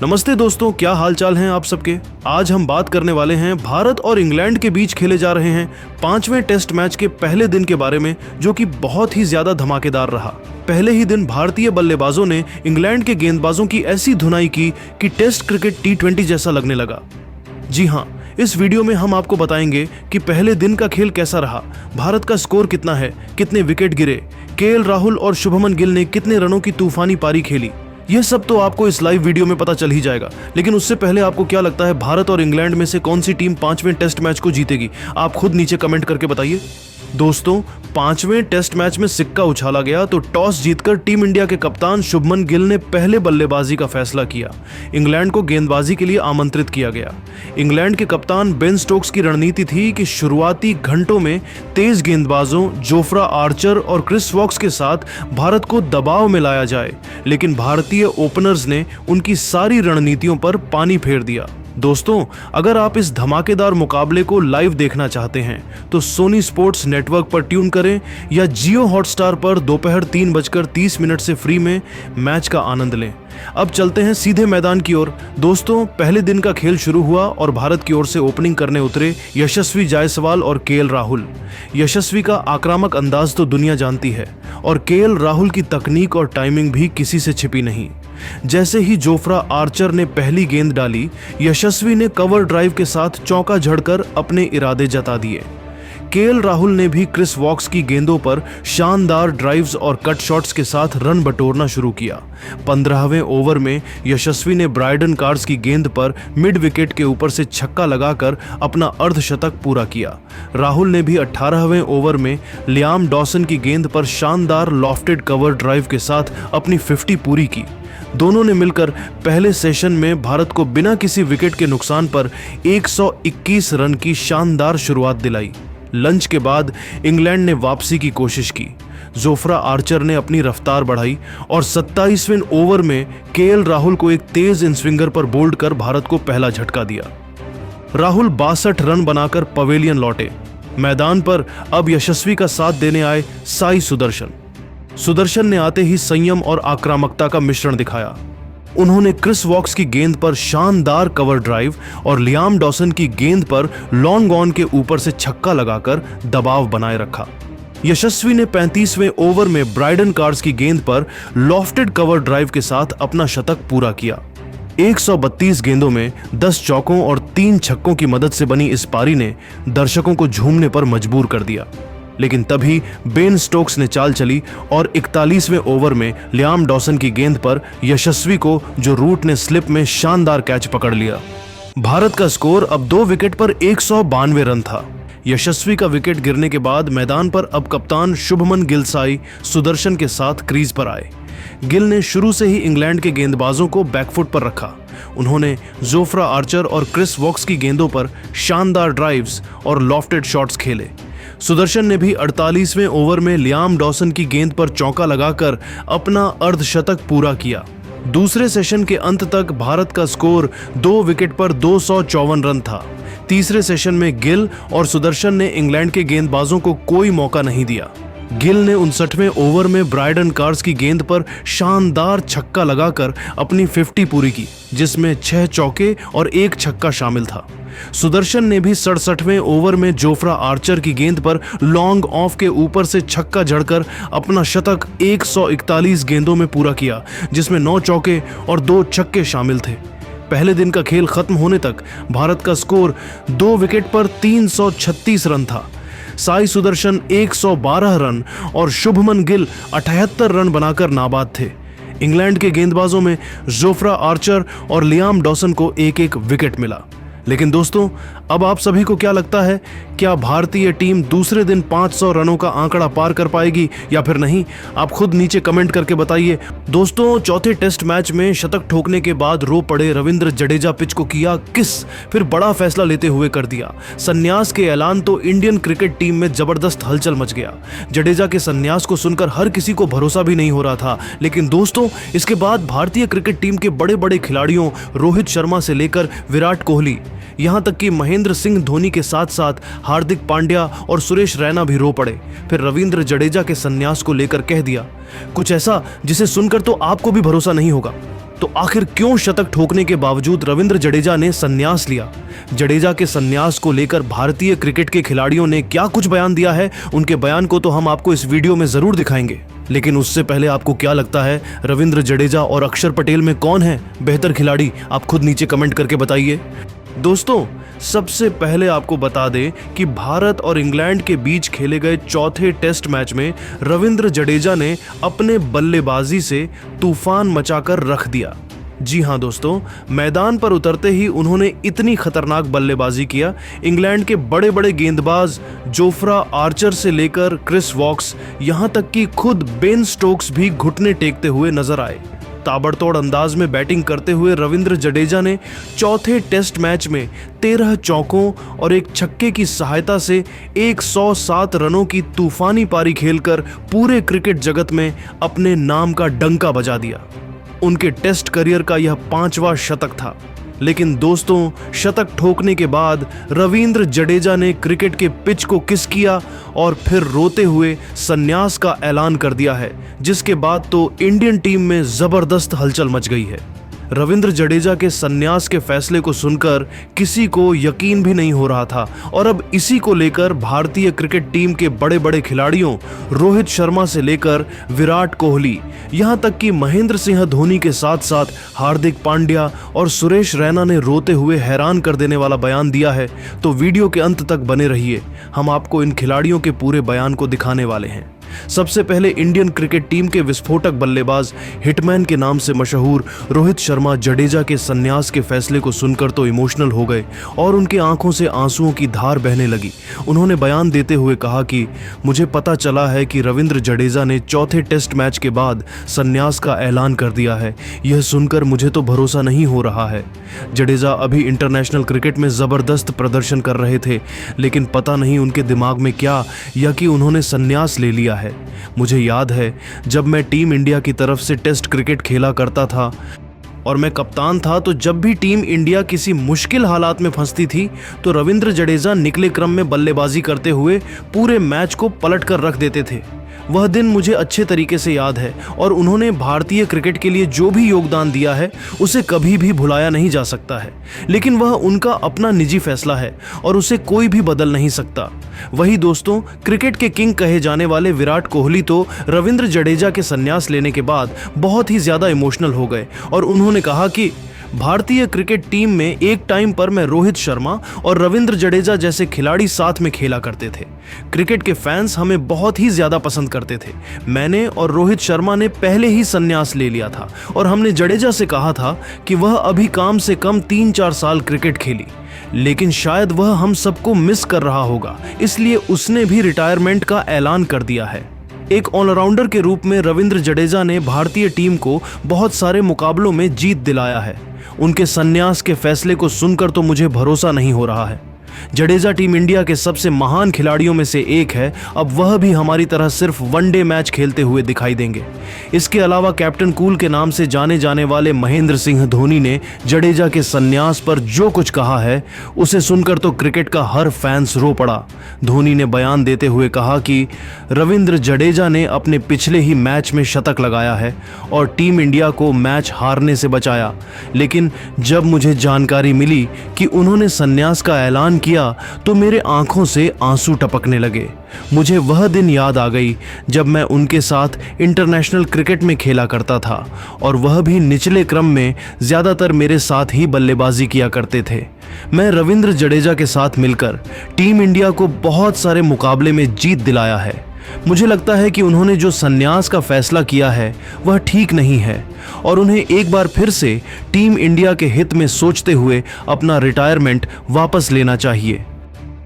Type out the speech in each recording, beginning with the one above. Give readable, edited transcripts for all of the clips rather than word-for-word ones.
नमस्ते दोस्तों, क्या हाल चाल हैं आप सबके। आज हम बात करने वाले हैं भारत और इंग्लैंड के बीच खेले जा रहे हैं 5वें टेस्ट मैच के पहले दिन के बारे में, जो कि बहुत ही ज्यादा धमाकेदार रहा। पहले ही दिन भारतीय बल्लेबाजों ने इंग्लैंड के गेंदबाजों की ऐसी धुनाई की कि टेस्ट क्रिकेट T20 जैसा लगने लगा। जी हाँ, इस वीडियो में हम आपको बताएंगे कि पहले दिन का खेल कैसा रहा, भारत का स्कोर कितना है, कितने विकेट गिरे, केएल राहुल और शुभमन गिल ने कितने रनों की तूफानी पारी खेली। यह सब तो आपको इस लाइव वीडियो में पता चल ही जाएगा। लेकिन उससे पहले आपको क्या लगता है, भारत और इंग्लैंड में से कौन सी टीम 5वें टेस्ट मैच को जीतेगी? आप खुद नीचे कमेंट करके बताइए। दोस्तों, 5वें टेस्ट मैच में सिक्का उछाला गया तो टॉस जीतकर टीम इंडिया के कप्तान शुभमन गिल ने पहले बल्लेबाजी का फैसला किया। इंग्लैंड को गेंदबाजी के लिए आमंत्रित किया गया। इंग्लैंड के कप्तान बेन स्टोक्स की रणनीति थी कि शुरुआती घंटों में तेज गेंदबाजों जोफ्रा आर्चर और क्रिस वॉक्स के साथ भारत को दबाव में लाया जाए, लेकिन भारतीय ओपनर्स ने उनकी सारी रणनीतियों पर पानी फेर दिया। दोस्तों, अगर आप इस धमाकेदार मुकाबले को लाइव देखना चाहते हैं तो सोनी स्पोर्ट्स नेटवर्क पर ट्यून करें या जियो हॉटस्टार पर दोपहर 3:30 से फ्री में मैच का आनंद लें। अब चलते हैं सीधे मैदान की ओर। दोस्तों, पहले दिन का खेल शुरू हुआ और भारत की ओर से ओपनिंग करने उतरे यशस्वी जायसवाल और केएल राहुल। यशस्वी का आक्रामक अंदाज तो दुनिया जानती है और केएल राहुल की तकनीक और टाइमिंग भी किसी से छिपी नहीं। जैसे ही जोफ्रा आर्चर ने पहली गेंद डाली, यशस्वी ने कवर ड्राइव के साथ चौका झड़कर अपने इरादे जता दिए। केएल राहुल ने भी क्रिस वॉक्स की गेंदों पर शानदार ड्राइव्स और कट शॉट्स के साथ रन बटोरना शुरू किया। 15वें ओवर में यशस्वी ने ब्रायडन कार्स की गेंद पर मिड विकेट के ऊपर से छक्का लगाकर अपना अर्धशतक पूरा किया। राहुल ने भी 18वें ओवर में लियाम डॉसन की गेंद पर शानदार लॉफ्टेड कवर ड्राइव के साथ अपनी 50 पूरी की। दोनों ने मिलकर पहले सेशन में भारत को बिना किसी विकेट के नुकसान पर 121 रन की शानदार शुरुआत दिलाई। लंच के बाद इंग्लैंड ने वापसी की कोशिश की। जोफ्रा आर्चर ने अपनी रफ्तार बढ़ाई और 27वें ओवर में केएल राहुल को एक तेज इनस्विंगर पर बोल्ड कर भारत को पहला झटका दिया। राहुल 62 रन बनाकर पवेलियन लौटे। मैदान पर अब यशस्वी का साथ देने आए साई सुदर्शन ने आते ही संयम और आक्रामकता का मिश्रण दिखाया। उन्होंने क्रिस वॉक्स की गेंद पर शानदार कवर ड्राइव और लियाम डॉसन की गेंद पर लॉन्ग ऑन के ऊपर से छक्का लगाकर दबाव बनाए रखा। यशस्वी ने 35वें ओवर में ब्रायडन कार्स की गेंद पर लॉफ्टेड कवर ड्राइव के साथ अपना शतक पूरा किया। 132 गेंदों में 10 चौकों और 3 छक्कों की मदद से बनी इस पारी ने दर्शकों को झूमने पर मजबूर कर दिया। लेकिन तभी बेन स्टोक्स ने चाल चली और 41वें ओवर में लियाम डॉसन की गेंद पर यशस्वी को जो रूट ने स्लिप में शानदार कैच पकड़ लिया। भारत का स्कोर अब 2 विकेट पर 192 रन था। यशस्वी का विकेट गिरने के बाद मैदान पर अब कप्तान शुभमन गिल साई सुदर्शन के साथ क्रीज पर आए। गिल ने शुरू से ही इंग्लैंड के गेंदबाजों को बैकफुट पर रखा। उन्होंने जोफ्रा आर्चर और क्रिस वॉक्स की गेंदों पर शानदार ड्राइव्स और लॉफ्टेड शॉट्स खेले। सुदर्शन ने भी 48वें ओवर में लियाम डॉसन की गेंद पर चौका लगाकर अपना अर्धशतक पूरा किया। दूसरे सेशन के अंत तक भारत का स्कोर 2 विकेट पर 254 रन था। तीसरे सेशन में गिल और सुदर्शन ने इंग्लैंड के गेंदबाजों को कोई मौका नहीं दिया। गिल ने 59वें ओवर में ब्रायडन कार्स की गेंद पर शानदार छक्का लगाकर अपनी 50 पूरी की, जिसमें 6 चौके और 1 छक्का शामिल था। सुदर्शन ने भी 67वें ओवर में जोफ्रा आर्चर की गेंद पर लॉन्ग ऑफ के ऊपर से छक्का जड़कर अपना शतक 141 गेंदों में पूरा किया, जिसमें 9 चौके और 2 छक्के शामिल थे। पहले दिन का खेल खत्म होने तक भारत का स्कोर 2 विकेट पर 336 रन था। साई सुदर्शन 112 रन और शुभमन गिल 78 रन बनाकर नाबाद थे। इंग्लैंड के गेंदबाजों में जोफ्रा आर्चर और लियाम डॉसन को एक विकेट मिला। लेकिन दोस्तों, अब आप सभी को क्या लगता है, क्या भारतीय टीम दूसरे दिन 500 रनों का आंकड़ा पार कर पाएगी या फिर नहीं? आप खुद नीचे कमेंट करके बताइए। दोस्तों, चौथे टेस्ट मैच में शतक ठोकने के बाद रो पड़े रविंद्र जडेजा पिच को किया किस, फिर बड़ा फैसला लेते हुए कर दिया संन्यास के ऐलान तो इंडियन क्रिकेट टीम में जबरदस्त हलचल मच गया। जडेजा के संन्यास को सुनकर हर किसी को भरोसा भी नहीं हो रहा था। लेकिन दोस्तों, इसके बाद भारतीय क्रिकेट टीम के बड़े बड़े खिलाड़ियों रोहित शर्मा से लेकर विराट कोहली, यहां तक कि महेंद्र सिंह धोनी के साथ साथ हार्दिक पांड्या और सुरेश रैना भी रो पड़े। फिर रविंद्र जडेजा के संन्यास को लेकर कह दिया कुछ ऐसा जिसे सुनकर तो आपको भी भरोसा नहीं होगा। तो आखिर क्यों शतक ठोकने के बावजूद रविंद्र जडेजा ने संन्यास लिया? जडेजा के संन्यास को लेकर भारतीय क्रिकेट के खिलाड़ियों ने क्या कुछ बयान दिया है, उनके बयान को तो हम आपको इस वीडियो में जरूर दिखाएंगे। लेकिन उससे पहले आपको क्या लगता है, रविंद्र जडेजा और अक्षर पटेल में कौन है बेहतर खिलाड़ी? आप खुद नीचे कमेंट करके बताइए। दोस्तों, सबसे पहले आपको बता दें कि भारत और इंग्लैंड के बीच खेले गए चौथे टेस्ट मैच में रविंद्र जडेजा ने अपने बल्लेबाजी से तूफान मचाकर रख दिया। जी हां दोस्तों, मैदान पर उतरते ही उन्होंने इतनी खतरनाक बल्लेबाजी किया, इंग्लैंड के बड़े बड़े गेंदबाज जोफ्रा आर्चर से लेकर क्रिस वॉक्स, यहां तक कि खुद बेन स्टोक्स भी घुटने टेकते हुए नजर आए। ताबड़तोड़ अंदाज में बैटिंग करते हुए रविंद्र जडेजा ने चौथे टेस्ट मैच में 13 चौकों और एक छक्के की सहायता से 107 रनों की तूफानी पारी खेलकर पूरे क्रिकेट जगत में अपने नाम का डंका बजा दिया। उनके टेस्ट करियर का यह 5वां शतक था। लेकिन दोस्तों, शतक ठोकने के बाद रविंद्र जडेजा ने क्रिकेट के पिच को किस किया और फिर रोते हुए संन्यास का ऐलान कर दिया है, जिसके बाद तो इंडियन टीम में जबरदस्त हलचल मच गई है। रविंद्र जडेजा के संन्यास के फैसले को सुनकर किसी को यकीन भी नहीं हो रहा था और अब इसी को लेकर भारतीय क्रिकेट टीम के बड़े बड़े खिलाड़ियों रोहित शर्मा से लेकर विराट कोहली, यहां तक कि महेंद्र सिंह धोनी के साथ साथ हार्दिक पांड्या और सुरेश रैना ने रोते हुए हैरान कर देने वाला बयान दिया है। तो वीडियो के अंत तक बने रहिए, हम आपको इन खिलाड़ियों के पूरे बयान को दिखाने वाले हैं। सबसे पहले इंडियन क्रिकेट टीम के विस्फोटक बल्लेबाज, हिटमैन के नाम से मशहूर रोहित शर्मा जडेजा के संन्यास के फैसले को सुनकर तो इमोशनल हो गए और उनके आंखों से आंसुओं की धार बहने लगी। उन्होंने बयान देते हुए कहा कि मुझे पता चला है कि रविंद्र जडेजा ने चौथे टेस्ट मैच के बाद संन्यास का ऐलान कर दिया है। यह सुनकर मुझे तो भरोसा नहीं हो रहा है। जडेजा अभी इंटरनेशनल क्रिकेट में जबरदस्त प्रदर्शन कर रहे थे, लेकिन पता नहीं उनके दिमाग में क्या या कि उन्होंने संन्यास ले लिया है। मुझे याद है जब मैं टीम इंडिया की तरफ से टेस्ट क्रिकेट खेला करता था और मैं कप्तान था, तो जब भी टीम इंडिया किसी मुश्किल हालात में फंसती थी तो रविंद्र जडेजा निकले क्रम में बल्लेबाजी करते हुए पूरे मैच को पलट कर रख देते थे। वह दिन मुझे अच्छे तरीके से याद है और उन्होंने भारतीय क्रिकेट के लिए जो भी योगदान दिया है उसे कभी भी भुलाया नहीं जा सकता है। लेकिन वह उनका अपना निजी फैसला है और उसे कोई भी बदल नहीं सकता। वही दोस्तों, क्रिकेट के किंग कहे जाने वाले विराट कोहली तो रविंद्र जडेजा के संन्यास लेने के बाद बहुत ही ज्यादा इमोशनल हो गए और उन्होंने कहा कि भारतीय क्रिकेट टीम में एक टाइम पर मैं रोहित शर्मा और रविंद्र जडेजा जैसे खिलाड़ी साथ में खेला करते थे। क्रिकेट के फैंस हमें बहुत ही ज्यादा पसंद करते थे। मैंने और रोहित शर्मा ने पहले ही संन्यास ले लिया था और हमने जडेजा से कहा था कि वह अभी कम से कम 3-4 साल क्रिकेट खेली, लेकिन शायद वह हम सबको मिस कर रहा होगा, इसलिए उसने भी रिटायरमेंट का ऐलान कर दिया है। एक ऑलराउंडर के रूप में रविंद्र जडेजा ने भारतीय टीम को बहुत सारे मुकाबलों में जीत दिलाया है। उनके संन्यास के फैसले को सुनकर तो मुझे भरोसा नहीं हो रहा है। जडेजा टीम इंडिया के सबसे महान खिलाड़ियों में से एक है, अब वह भी हमारी तरह सिर्फ वनडे मैच खेलते हुए दिखाई देंगे। इसके अलावा कैप्टन कूल के नाम से जाने जाने वाले महेंद्र सिंह धोनी ने जडेजा के संन्यास पर जो कुछ कहा है उसे सुनकर तो क्रिकेट का हर फैंस रो पड़ा। धोनी ने बयान देते हुए कहा कि रविंद्र जडेजा ने अपने पिछले ही मैच में शतक लगाया है और टीम इंडिया को मैच हारने से बचाया, लेकिन जब मुझे जानकारी मिली कि उन्होंने संन्यास का ऐलान किया तो मेरे आंखों से आंसू टपकने लगे। मुझे वह दिन याद आ गई जब मैं उनके साथ इंटरनेशनल क्रिकेट में खेला करता था और वह भी निचले क्रम में, ज्यादातर मेरे साथ ही बल्लेबाजी किया करते थे। मैं रविंद्र जडेजा के साथ मिलकर टीम इंडिया को बहुत सारे मुकाबले में जीत दिलाया है। मुझे लगता है कि उन्होंने जो संन्यास का फैसला किया है वह ठीक नहीं है और उन्हें एक बार फिर से टीम इंडिया के हित में सोचते हुए अपना रिटायरमेंट वापस लेना चाहिए।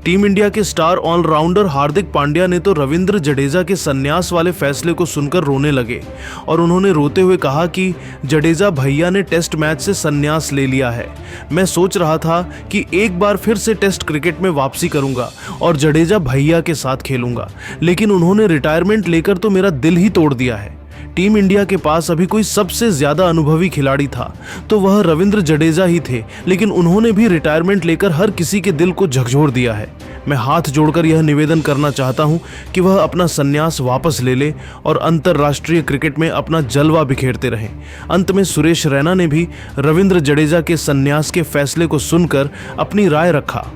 टीम इंडिया के स्टार ऑलराउंडर हार्दिक पांड्या ने तो रविंद्र जडेजा के संन्यास वाले फैसले को सुनकर रोने लगे और उन्होंने रोते हुए कहा कि जडेजा भैया ने टेस्ट मैच से संन्यास ले लिया है। मैं सोच रहा था कि एक बार फिर से टेस्ट क्रिकेट में वापसी करूंगा और जडेजा भैया के साथ खेलूंगा, लेकिन उन्होंने रिटायरमेंट लेकर तो मेरा दिल ही तोड़ दिया है। टीम इंडिया के पास अभी कोई सबसे ज्यादा अनुभवी खिलाड़ी था तो वह रविंद्र जडेजा ही थे, लेकिन उन्होंने भी रिटायरमेंट लेकर हर किसी के दिल को झकझोर दिया है। मैं हाथ जोड़कर यह निवेदन करना चाहता हूं कि वह अपना संन्यास वापस ले ले और अंतर्राष्ट्रीय क्रिकेट में अपना जलवा बिखेरते रहें। अंत में सुरेश रैना ने भी रविंद्र जडेजा के संन्यास के फैसले को सुनकर अपनी राय रखा।